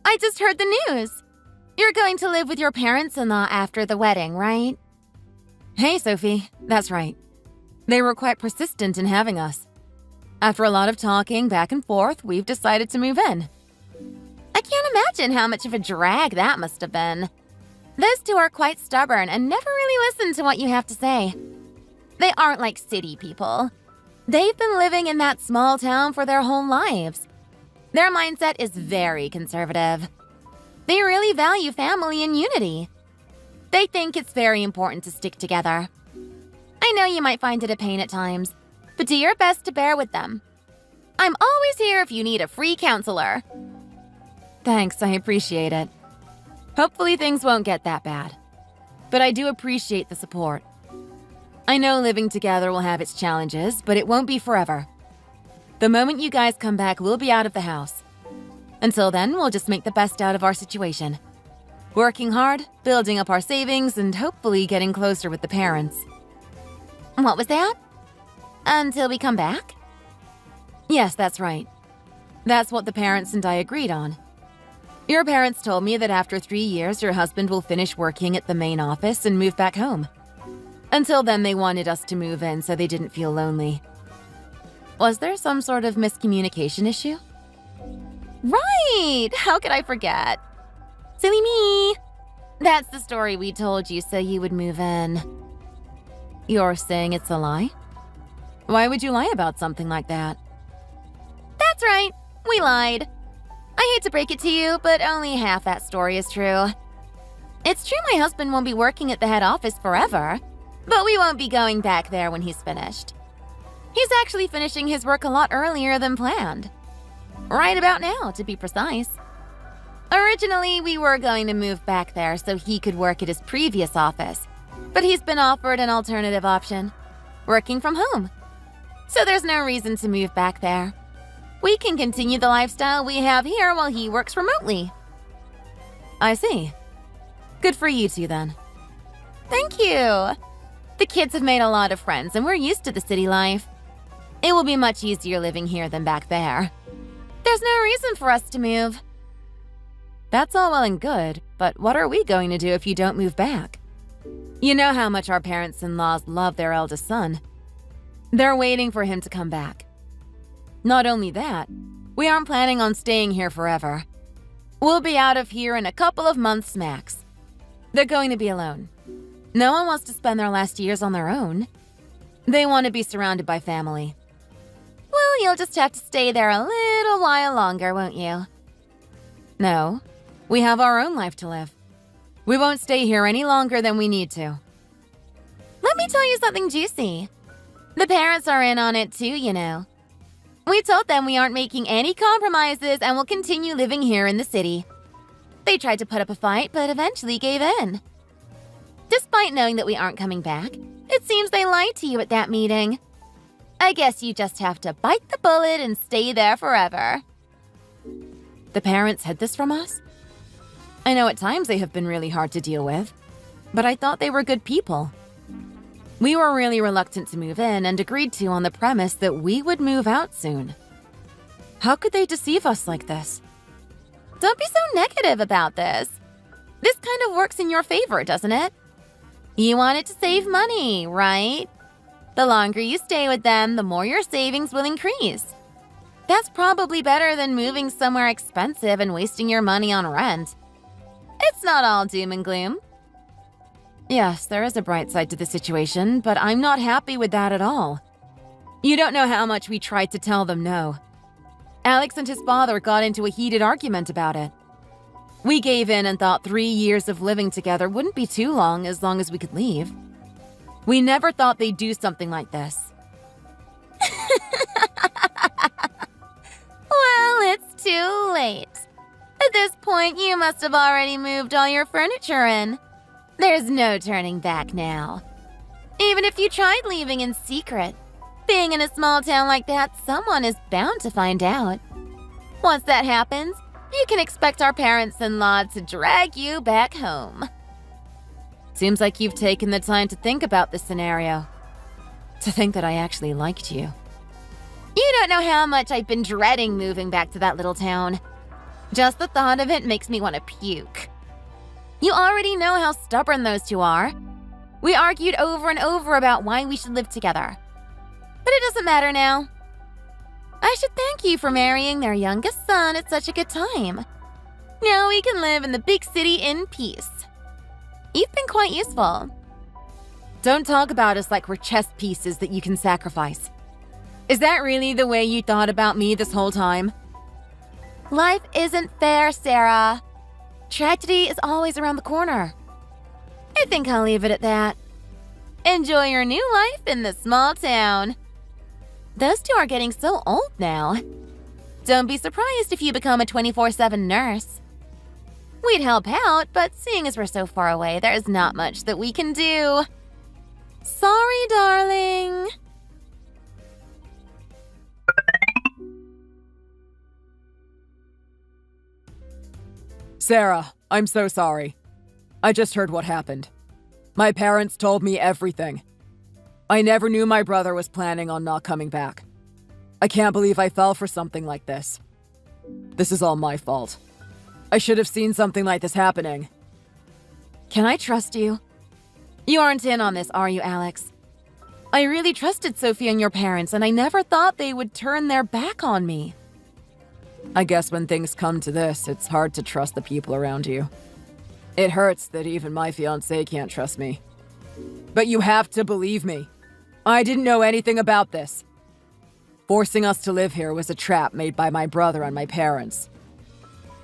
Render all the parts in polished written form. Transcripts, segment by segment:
I just heard the news. You're going to live with your parents-in-law after the wedding, right? Hey, Sophie. That's right. They were quite persistent in having us. After a lot of talking back and forth, we've decided to move in. I can't imagine how much of a drag that must have been. Those two are quite stubborn and never really listen to what you have to say. They aren't like city people. They've been living in that small town for their whole lives. Their mindset is very conservative. They really value family and unity. They think it's very important to stick together. I know you might find it a pain at times, but do your best to bear with them. I'm always here if you need a free counselor. Thanks, I appreciate it. Hopefully things won't get that bad. But I do appreciate the support. I know living together will have its challenges, but it won't be forever. The moment you guys come back, we'll be out of the house. Until then, we'll just make the best out of our situation. Working hard, building up our savings, and hopefully getting closer with the parents. What was that? Until we come back? Yes, that's right. That's what the parents and I agreed on. Your parents told me that after 3 years, your husband will finish working at the main office and move back home. Until then, they wanted us to move in so they didn't feel lonely. Was there some sort of miscommunication issue? Right! How could I forget? Silly me! That's the story we told you so you would move in. You're saying it's a lie? Why would you lie about something like that? That's right, we lied. I hate to break it to you, but only half that story is true. It's true my husband won't be working at the head office forever, but we won't be going back there when he's finished. He's actually finishing his work a lot earlier than planned. Right about now, to be precise. Originally, we were going to move back there so he could work at his previous office, but he's been offered an alternative option, working from home. So there's no reason to move back there. We can continue the lifestyle we have here while he works remotely. I see. Good for you two, then. Thank you. The kids have made a lot of friends, and we're used to the city life. It will be much easier living here than back there. There's no reason for us to move. That's all well and good, but what are we going to do if you don't move back? You know how much our parents-in-laws love their eldest son. They're waiting for him to come back. Not only that, we aren't planning on staying here forever. We'll be out of here in a couple of months max. They're going to be alone. No one wants to spend their last years on their own. They want to be surrounded by family. Well, you'll just have to stay there a little while longer, won't you? No, we have our own life to live. We won't stay here any longer than we need to. Let me tell you something juicy. The parents are in on it too, you know. We told them we aren't making any compromises and will continue living here in the city. They tried to put up a fight, but eventually gave in. Despite knowing that we aren't coming back, it seems they lied to you at that meeting. I guess you just have to bite the bullet and stay there forever. The parents hid this from us? I know at times they have been really hard to deal with, but I thought they were good people. We were really reluctant to move in and agreed to on the premise that we would move out soon. How could they deceive us like this? Don't be so negative about this. This kind of works in your favor, doesn't it? You wanted to save money, right? The longer you stay with them, the more your savings will increase. That's probably better than moving somewhere expensive and wasting your money on rent. It's not all doom and gloom. Yes, there is a bright side to the situation, but I'm not happy with that at all. You don't know how much we tried to tell them no. Alex and his father got into a heated argument about it. We gave in and thought 3 years of living together wouldn't be too long as we could leave. We never thought they'd do something like this. Well, it's too late. At this point, you must have already moved all your furniture in. There's no turning back now. Even if you tried leaving in secret, being in a small town like that, someone is bound to find out. Once that happens, you can expect our parents-in-law to drag you back home. Seems like you've taken the time to think about this scenario. To think that I actually liked you. You don't know how much I've been dreading moving back to that little town. Just the thought of it makes me want to puke. You already know how stubborn those two are. We argued over and over about why we should live together. But it doesn't matter now. I should thank you for marrying their youngest son at such a good time. Now we can live in the big city in peace. You've been quite useful. Don't talk about us like we're chess pieces that you can sacrifice. Is that really the way you thought about me this whole time? Life isn't fair, Sarah. Tragedy is always around the corner. I think I'll leave it at that. Enjoy your new life in this small town. Those two are getting so old now. Don't be surprised if you become a 24/7 nurse. We'd help out, but seeing as we're so far away, there's not much that we can do. Sorry, darling. Sarah, I'm so sorry. I just heard what happened. My parents told me everything. I never knew my brother was planning on not coming back. I can't believe I fell for something like this. This is all my fault. I should have seen something like this happening. Can I trust you? You aren't in on this, are you, Alex? I really trusted Sophie and your parents, and I never thought they would turn their back on me. I guess when things come to this, it's hard to trust the people around you. It hurts that even my fiancé can't trust me. But you have to believe me. I didn't know anything about this. Forcing us to live here was a trap made by my brother and my parents.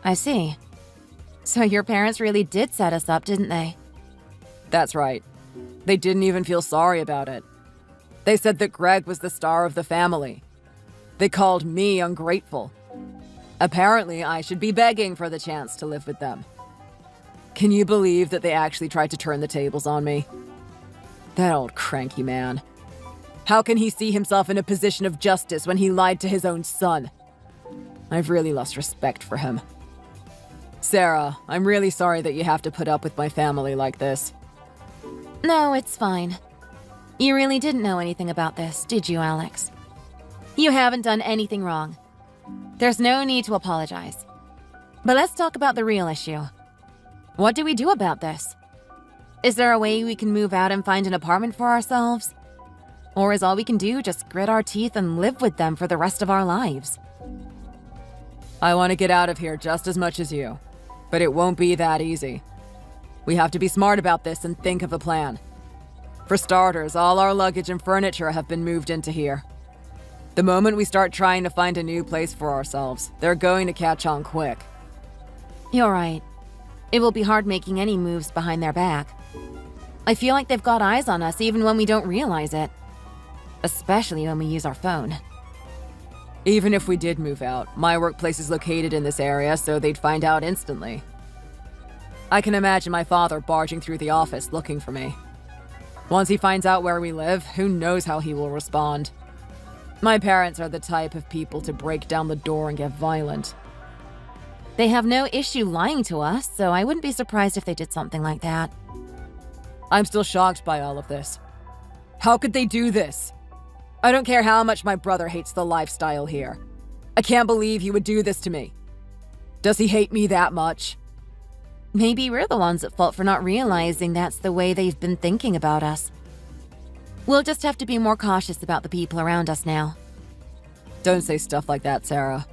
I see. So your parents really did set us up, didn't they? That's right. They didn't even feel sorry about it. They said that Greg was the star of the family. They called me ungrateful. Apparently, I should be begging for the chance to live with them. Can you believe that they actually tried to turn the tables on me? That old cranky man. How can he see himself in a position of justice when he lied to his own son? I've really lost respect for him. Sarah, I'm really sorry that you have to put up with my family like this. No, it's fine. You really didn't know anything about this, did you, Alex? You haven't done anything wrong. There's no need to apologize. But let's talk about the real issue. What do we do about this? Is there a way we can move out and find an apartment for ourselves? Or is all we can do just grit our teeth and live with them for the rest of our lives? I want to get out of here just as much as you, but it won't be that easy. We have to be smart about this and think of a plan. For starters, all our luggage and furniture have been moved into here. The moment we start trying to find a new place for ourselves, they're going to catch on quick. You're right. It will be hard making any moves behind their back. I feel like they've got eyes on us even when we don't realize it. Especially when we use our phone. Even if we did move out, my workplace is located in this area, so they'd find out instantly. I can imagine my father barging through the office looking for me. Once he finds out where we live, who knows how he will respond. My parents are the type of people to break down the door and get violent. They have no issue lying to us, so I wouldn't be surprised if they did something like that. I'm still shocked by all of this. How could they do this? I don't care how much my brother hates the lifestyle here. I can't believe he would do this to me. Does he hate me that much? Maybe we're the ones at fault for not realizing that's the way they've been thinking about us. We'll just have to be more cautious about the people around us now. Don't say stuff like that, Sarah.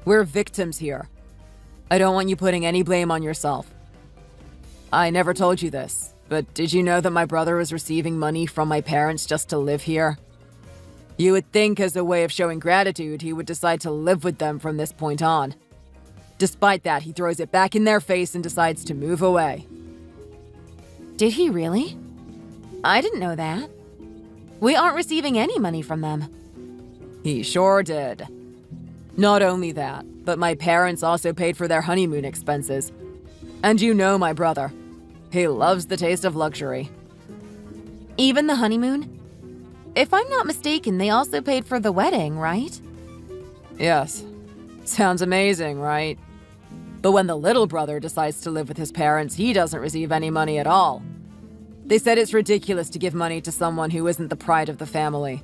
We're victims here. I don't want you putting any blame on yourself. I never told you this, but did you know that my brother was receiving money from my parents just to live here? You would think as a way of showing gratitude, he would decide to live with them from this point on. Despite that, he throws it back in their face and decides to move away. Did he really? I didn't know that. We aren't receiving any money from them. He sure did. Not only that, but my parents also paid for their honeymoon expenses. And you know my brother. He loves the taste of luxury. Even the honeymoon? If I'm not mistaken, they also paid for the wedding, right? Yes. Sounds amazing, right? But when the little brother decides to live with his parents, he doesn't receive any money at all. They said it's ridiculous to give money to someone who isn't the pride of the family.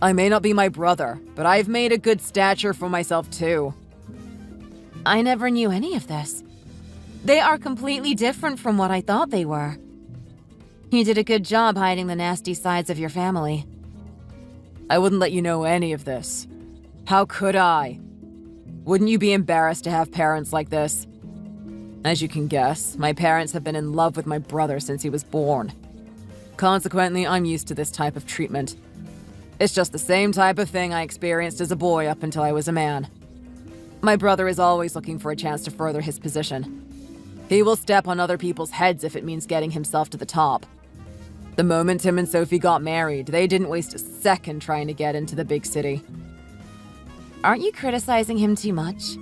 I may not be my brother, but I've made a good stature for myself too. I never knew any of this. They are completely different from what I thought they were. You did a good job hiding the nasty sides of your family. I wouldn't let you know any of this. How could I? Wouldn't you be embarrassed to have parents like this? As you can guess, my parents have been in love with my brother since he was born. Consequently, I'm used to this type of treatment. It's just the same type of thing I experienced as a boy up until I was a man. My brother is always looking for a chance to further his position. He will step on other people's heads if it means getting himself to the top. The moment Tim and Sophie got married, they didn't waste a second trying to get into the big city. Aren't you criticizing him too much?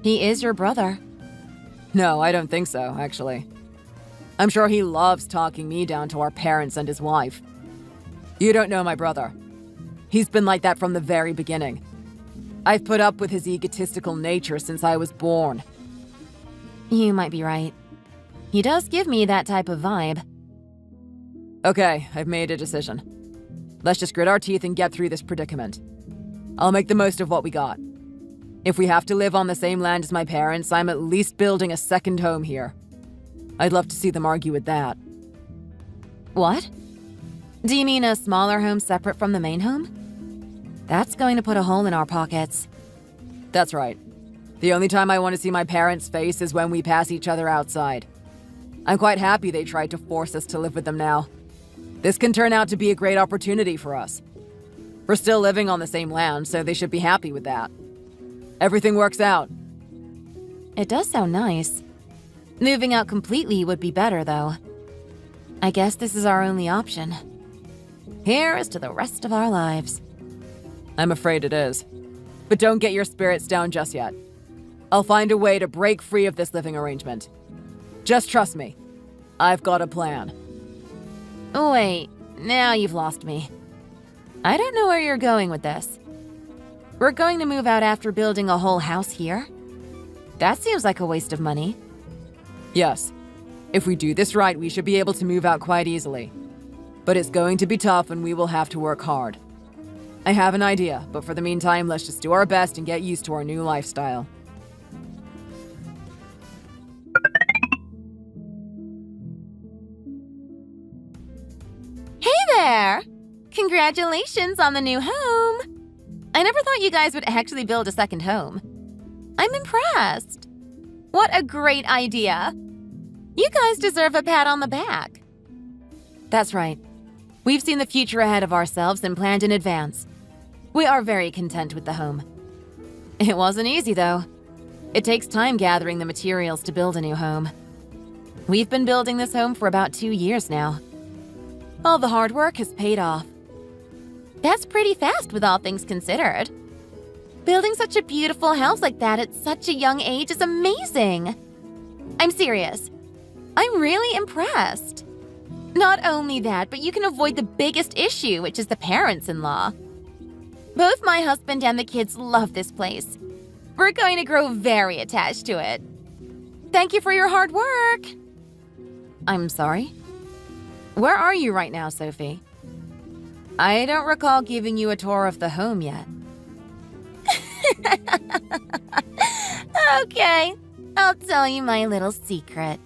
He is your brother. No, I don't think so, actually. I'm sure he loves talking me down to our parents and his wife. You don't know my brother. He's been like that from the very beginning. I've put up with his egotistical nature since I was born. You might be right. He does give me that type of vibe. Okay, I've made a decision. Let's just grit our teeth and get through this predicament. I'll make the most of what we got. If we have to live on the same land as my parents, I'm at least building a second home here. I'd love to see them argue with that. What? Do you mean a smaller home separate from the main home? That's going to put a hole in our pockets. That's right. The only time I want to see my parents' face is when we pass each other outside. I'm quite happy they tried to force us to live with them now. This can turn out to be a great opportunity for us. We're still living on the same land, so they should be happy with that. Everything works out. It does sound nice. Moving out completely would be better, though. I guess this is our only option. Here is to the rest of our lives. I'm afraid it is. But don't get your spirits down just yet. I'll find a way to break free of this living arrangement. Just trust me. I've got a plan. Wait, now you've lost me. I don't know where you're going with this. We're going to move out after building a whole house here? That seems like a waste of money. Yes. If we do this right, we should be able to move out quite easily. But it's going to be tough and we will have to work hard. I have an idea, but for the meantime, let's just do our best and get used to our new lifestyle. Hey there! Congratulations on the new home! I never thought you guys would actually build a second home. I'm impressed. What a great idea. You guys deserve a pat on the back. That's right. We've seen the future ahead of ourselves and planned in advance. We are very content with the home. It wasn't easy, though. It takes time gathering the materials to build a new home. We've been building this home for about 2 years now. All the hard work has paid off. That's pretty fast with all things considered. Building such a beautiful house like that at such a young age is amazing. I'm serious. I'm really impressed. Not only that, but you can avoid the biggest issue, which is the parents-in-law. Both my husband and the kids love this place. We're going to grow very attached to it. Thank you for your hard work. I'm sorry? Where are you right now, Sophie? I don't recall giving you a tour of the home yet. Okay, I'll tell you my little secret.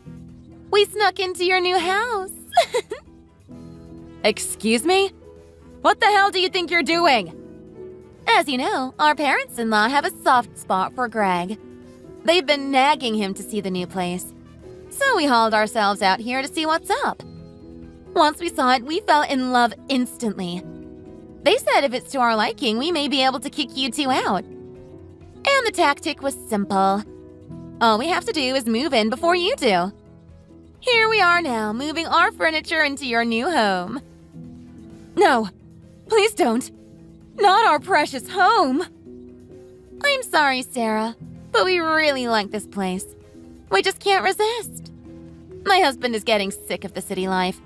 We snuck into your new house. Excuse me? What the hell do you think you're doing? As you know, our parents-in-law have a soft spot for Greg. They've been nagging him to see the new place. So we hauled ourselves out here to see what's up. Once we saw it, we fell in love instantly. They said if it's to our liking, we may be able to kick you two out. And the tactic was simple. All we have to do is move in before you do. Here we are now, moving our furniture into your new home. No, please don't. Not our precious home. I'm sorry, Sarah, but we really like this place. We just can't resist. My husband is getting sick of the city life.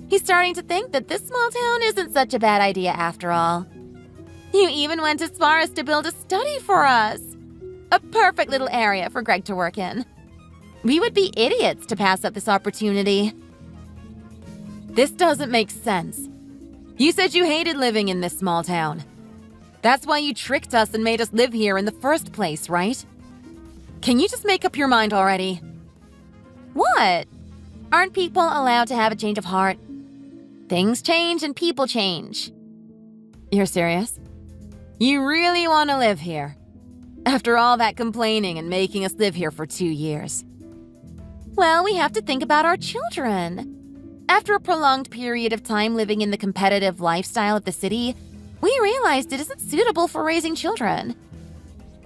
He's starting to think that this small town isn't such a bad idea after all. You even went as far as to build a study for us. A perfect little area for Greg to work in. We would be idiots to pass up this opportunity. This doesn't make sense. You said you hated living in this small town. That's why you tricked us and made us live here in the first place, right? Can you just make up your mind already? What? Aren't people allowed to have a change of heart? Things change and people change. You're serious? You really want to live here? After all that complaining and making us live here for 2 years. Well, we have to think about our children. After a prolonged period of time living in the competitive lifestyle of the city, we realized it isn't suitable for raising children.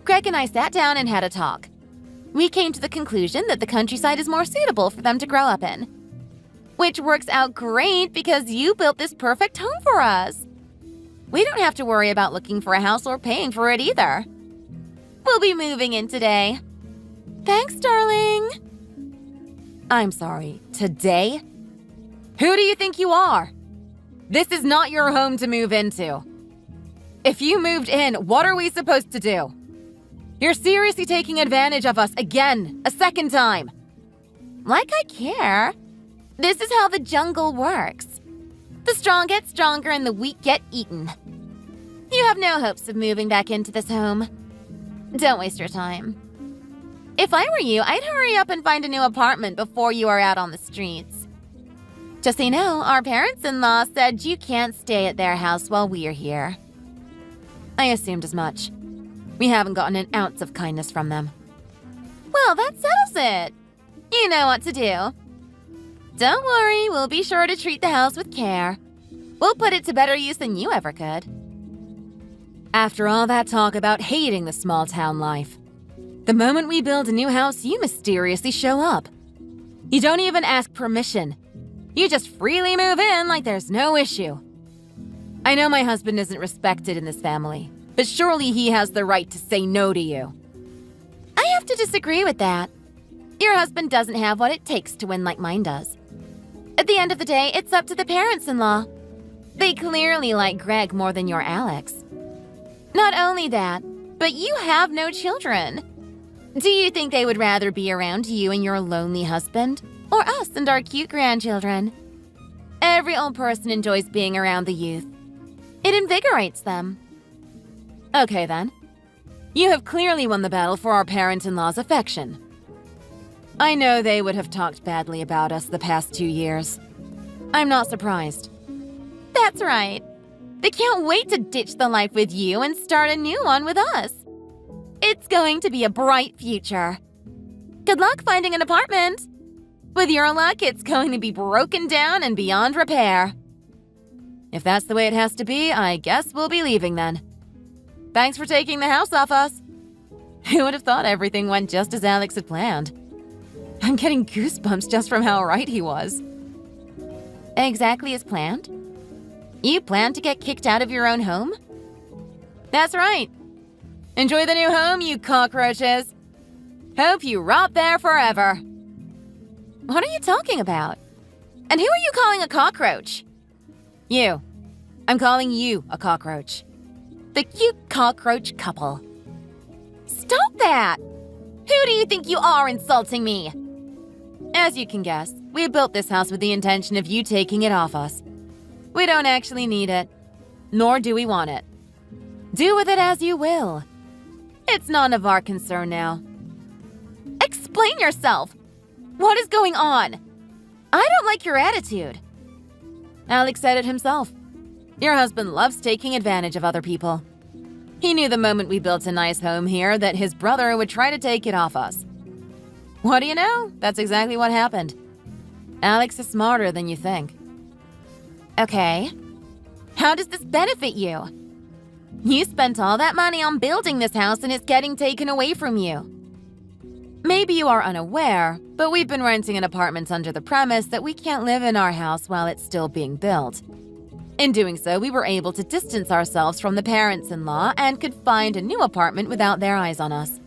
Greg and I sat down and had a talk. We came to the conclusion that the countryside is more suitable for them to grow up in. Which works out great because you built this perfect home for us. We don't have to worry about looking for a house or paying for it either. We'll be moving in today. Thanks, darling. I'm sorry, today? Who do you think you are? This is not your home to move into. If you moved in, what are we supposed to do? You're seriously taking advantage of us again, a second time. Like I care. This is how the jungle works. The strong get stronger and the weak get eaten. You have no hopes of moving back into this home. Don't waste your time. If I were you, I'd hurry up and find a new apartment before you are out on the streets. Just so you know, our parents-in-law said you can't stay at their house while we're here. I assumed as much. We haven't gotten an ounce of kindness from them. Well, that settles it. You know what to do. Don't worry, we'll be sure to treat the house with care. We'll put it to better use than you ever could. After all that talk about hating the small town life, the moment we build a new house, you mysteriously show up. You don't even ask permission. You just freely move in like there's no issue. I know my husband isn't respected in this family, but surely he has the right to say no to you. I have to disagree with that. Your husband doesn't have what it takes to win like mine does. At the end of the day, it's up to the parents-in-law. They clearly like Greg more than your Alex. Not only that, but you have no children. Do you think they would rather be around you and your lonely husband, or us and our cute grandchildren? Every old person enjoys being around the youth. It invigorates them. Okay then. You have clearly won the battle for our parent-in-law's affection. I know they would have talked badly about us the past 2 years. I'm not surprised. That's right. They can't wait to ditch the life with you and start a new one with us. It's going to be a bright future. Good luck finding an apartment. With your luck, it's going to be broken down and beyond repair. If that's the way it has to be, I guess we'll be leaving then. Thanks for taking the house off us. Who would have thought everything went just as Alex had planned? I'm getting goosebumps just from how right he was. Exactly as planned? You plan to get kicked out of your own home? That's right. Enjoy the new home, you cockroaches. Hope you rot there forever. What are you talking about? And who are you calling a cockroach? You. I'm calling you a cockroach. The cute cockroach couple. Stop that! Who do you think you are insulting me? As you can guess, we built this house with the intention of you taking it off us. We don't actually need it, nor do we want it. Do with it as you will. It's none of our concern now. Explain yourself! What is going on? I don't like your attitude. Alex said it himself. Your husband loves taking advantage of other people. He knew the moment we built a nice home here that his brother would try to take it off us. What do you know? That's exactly what happened. Alex is smarter than you think. Okay. How does this benefit you? You spent all that money on building this house and it's getting taken away from you. Maybe you are unaware, but we've been renting an apartment under the premise that we can't live in our house while it's still being built. In doing so, we were able to distance ourselves from the parents-in-law and could find a new apartment without their eyes on us.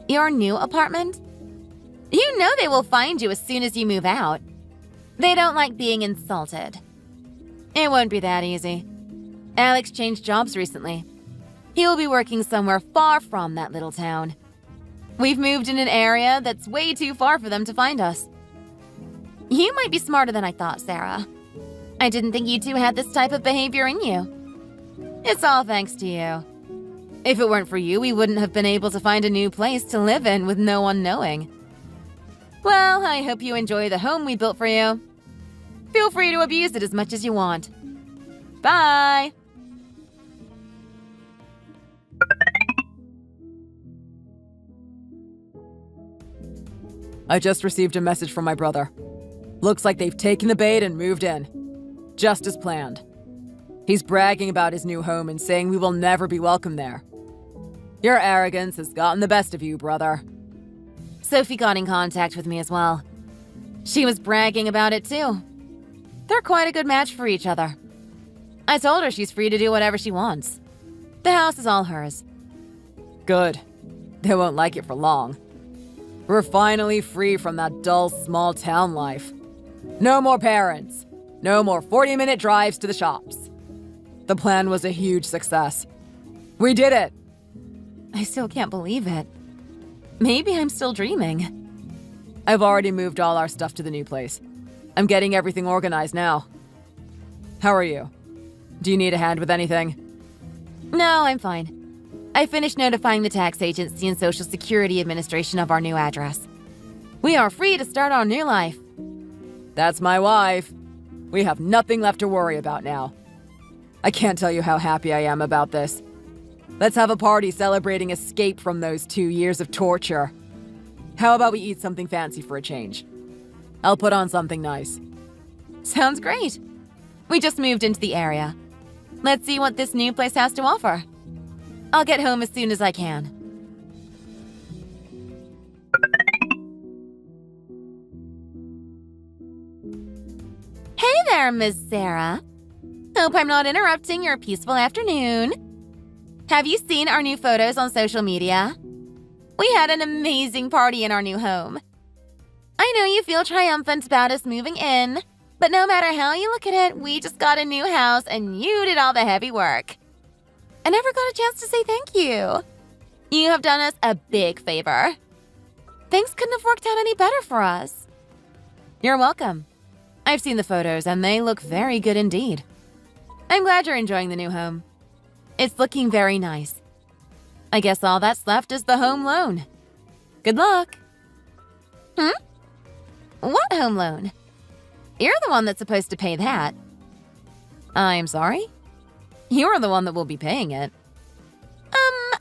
Your new apartment? You know they will find you as soon as you move out. They don't like being insulted. It won't be that easy. Alex changed jobs recently. He'll be working somewhere far from that little town. We've moved in an area that's way too far for them to find us. You might be smarter than I thought, Sarah. I didn't think you two had this type of behavior in you. It's all thanks to you. If it weren't for you, we wouldn't have been able to find a new place to live in with no one knowing. Well, I hope you enjoy the home we built for you. Feel free to abuse it as much as you want. Bye! I just received a message from my brother. Looks like they've taken the bait and moved in. Just as planned. He's bragging about his new home and saying we will never be welcome there. Your arrogance has gotten the best of you, brother. Sophie got in contact with me as well. She was bragging about it too. They're quite a good match for each other. I told her she's free to do whatever she wants. The house is all hers. Good. They won't like it for long. We're finally free from that dull small town life. No more parents. No more 40-minute drives to the shops. The plan was a huge success. We did it! I still can't believe it. Maybe I'm still dreaming. I've already moved all our stuff to the new place. I'm getting everything organized now. How are you? Do you need a hand with anything? No, I'm fine. I finished notifying the tax agency and Social Security Administration of our new address. We are free to start our new life. That's my wife. We have nothing left to worry about now. I can't tell you how happy I am about this. Let's have a party celebrating escape from those 2 years of torture. How about we eat something fancy for a change? I'll put on something nice. Sounds great. We just moved into the area. Let's see what this new place has to offer. I'll get home as soon as I can. Hey there, Miss Sarah. Hope I'm not interrupting your peaceful afternoon. Have you seen our new photos on social media? We had an amazing party in our new home. I know you feel triumphant about us moving in, but no matter how you look at it, we just got a new house and you did all the heavy work. I never got a chance to say thank you. You have done us a big favor. Things couldn't have worked out any better for us. You're welcome. I've seen the photos and they look very good indeed. I'm glad you're enjoying the new home. It's looking very nice. I guess all that's left is the home loan. Good luck. What home loan? You're the one that's supposed to pay that. I'm sorry? You're the one that will be paying it.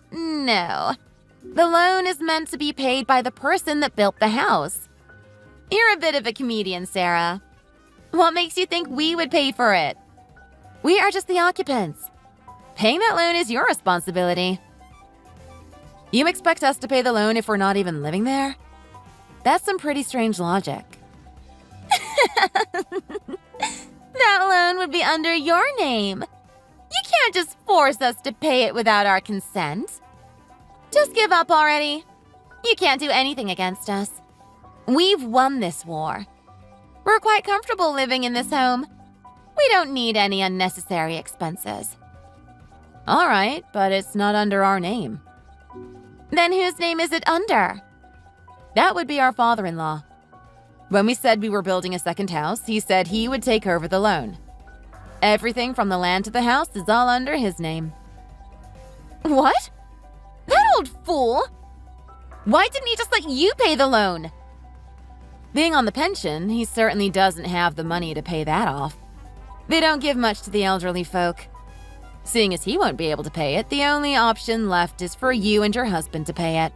No. The loan is meant to be paid by the person that built the house. You're a bit of a comedian, Sarah. What makes you think we would pay for it? We are just the occupants. Paying that loan is your responsibility. You expect us to pay the loan if we're not even living there? That's some pretty strange logic. That loan would be under your name. You can't just force us to pay it without our consent. Just give up already. You can't do anything against us. We've won this war. We're quite comfortable living in this home. We don't need any unnecessary expenses. All right, but it's not under our name. Then whose name is it under? That would be our father-in-law. When we said we were building a second house, he said he would take over the loan. Everything from the land to the house is all under his name. What? That old fool! Why didn't he just let you pay the loan? Being on the pension, he certainly doesn't have the money to pay that off. They don't give much to the elderly folk. Seeing as he won't be able to pay it, the only option left is for you and your husband to pay it.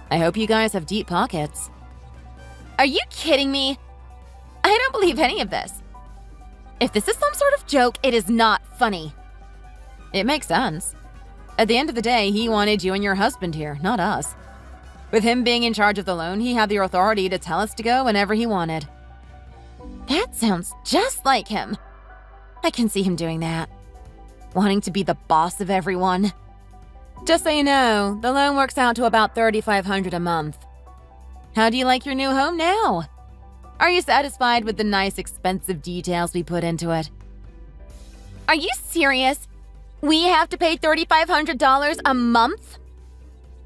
I hope you guys have deep pockets. Are you kidding me? I don't believe any of this. If this is some sort of joke, it is not funny. It makes sense. At the end of the day, he wanted you and your husband here, not us. With him being in charge of the loan, he had the authority to tell us to go whenever he wanted. That sounds just like him. I can see him doing that. Wanting to be the boss of everyone. Just so you know, the loan works out to about $3,500 a month. How do you like your new home now? Are you satisfied with the nice, expensive details we put into it? Are you serious? We have to pay $3,500 a month?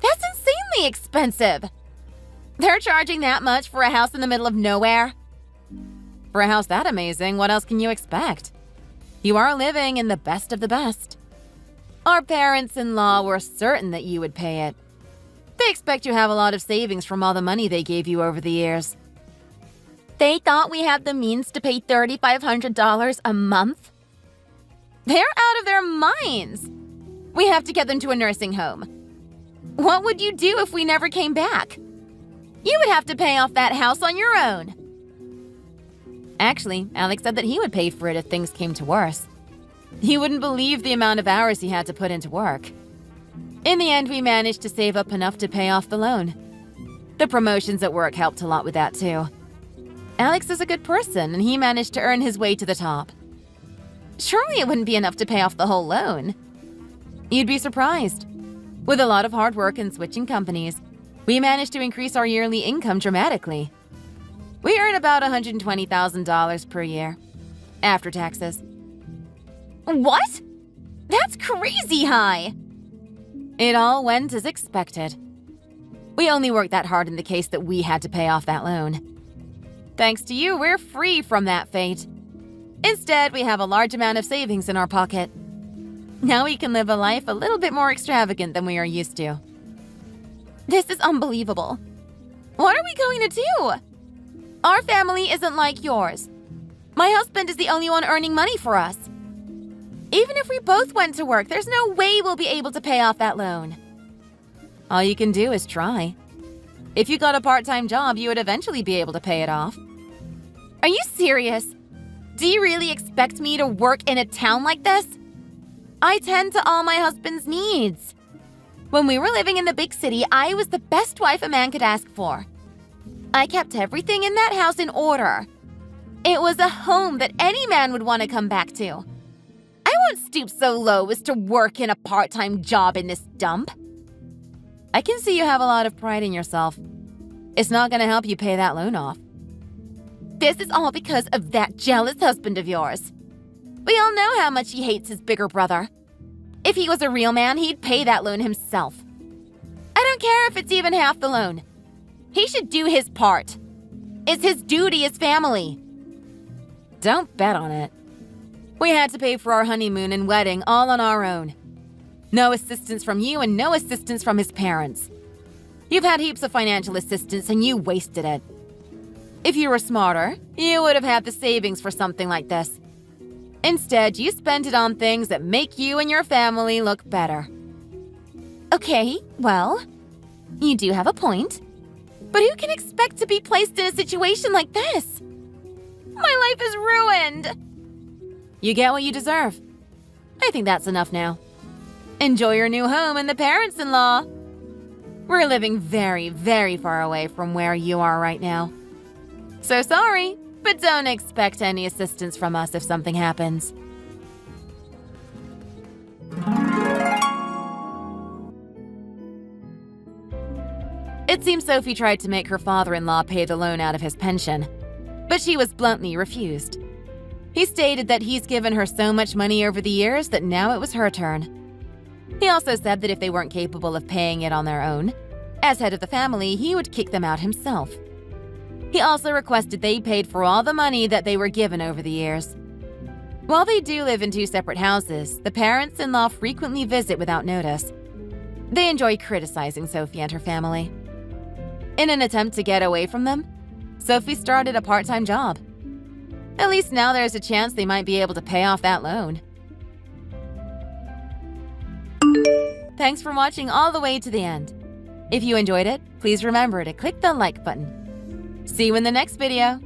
That's insanely expensive. They're charging that much for a house in the middle of nowhere? For a house that amazing, what else can you expect? You are living in the best of the best. Our parents-in-law were certain that you would pay it. They expect you have a lot of savings from all the money they gave you over the years. They thought we had the means to pay $3,500 a month? They're out of their minds. We have to get them to a nursing home. What would you do if we never came back? You would have to pay off that house on your own. Actually, Alex said that he would pay for it if things came to worse. You wouldn't believe the amount of hours he had to put into work. In the end, we managed to save up enough to pay off the loan. The promotions at work helped a lot with that too. Alex is a good person, and he managed to earn his way to the top. Surely it wouldn't be enough to pay off the whole loan. You'd be surprised. With a lot of hard work and switching companies, we managed to increase our yearly income dramatically. We earn about $120,000 per year, after taxes. What? That's crazy high! It all went as expected. We only worked that hard in the case that we had to pay off that loan. Thanks to you, we're free from that fate. Instead, we have a large amount of savings in our pocket. Now we can live a life a little bit more extravagant than we are used to. This is unbelievable. What are we going to do? Our family isn't like yours. My husband is the only one earning money for us. Even if we both went to work, there's no way we'll be able to pay off that loan. All you can do is try. If you got a part-time job, you would eventually be able to pay it off. Are you serious? Do you really expect me to work in a town like this? I tend to all my husband's needs. When we were living in the big city, I was the best wife a man could ask for. I kept everything in that house in order. It was a home that any man would want to come back to. I won't stoop so low as to work in a part-time job in this dump. I can see you have a lot of pride in yourself. It's not going to help you pay that loan off. This is all because of that jealous husband of yours. We all know how much he hates his bigger brother. If he was a real man, he'd pay that loan himself. I don't care if it's even half the loan. He should do his part. It's his duty as family. Don't bet on it. We had to pay for our honeymoon and wedding all on our own. No assistance from you and no assistance from his parents. You've had heaps of financial assistance and you wasted it. If you were smarter, you would have had the savings for something like this. Instead, you spent it on things that make you and your family look better. Okay, well, you do have a point. But who can expect to be placed in a situation like this? My life is ruined. You get what you deserve. I think that's enough now. Enjoy your new home and the parents-in-law. We're living very, very far away from where you are right now. So sorry, but don't expect any assistance from us if something happens. It seems Sophie tried to make her father-in-law pay the loan out of his pension, but she was bluntly refused. He stated that he's given her so much money over the years that now it was her turn. He also said that if they weren't capable of paying it on their own, as head of the family, he would kick them out himself. He also requested they paid for all the money that they were given over the years. While they do live in two separate houses, the parents-in-law frequently visit without notice. They enjoy criticizing Sophie and her family. In an attempt to get away from them, Sophie started a part-time job. At least now there's a chance they might be able to pay off that loan. Thanks for watching all the way to the end. If you enjoyed it, please remember to click the like button. See you in the next video.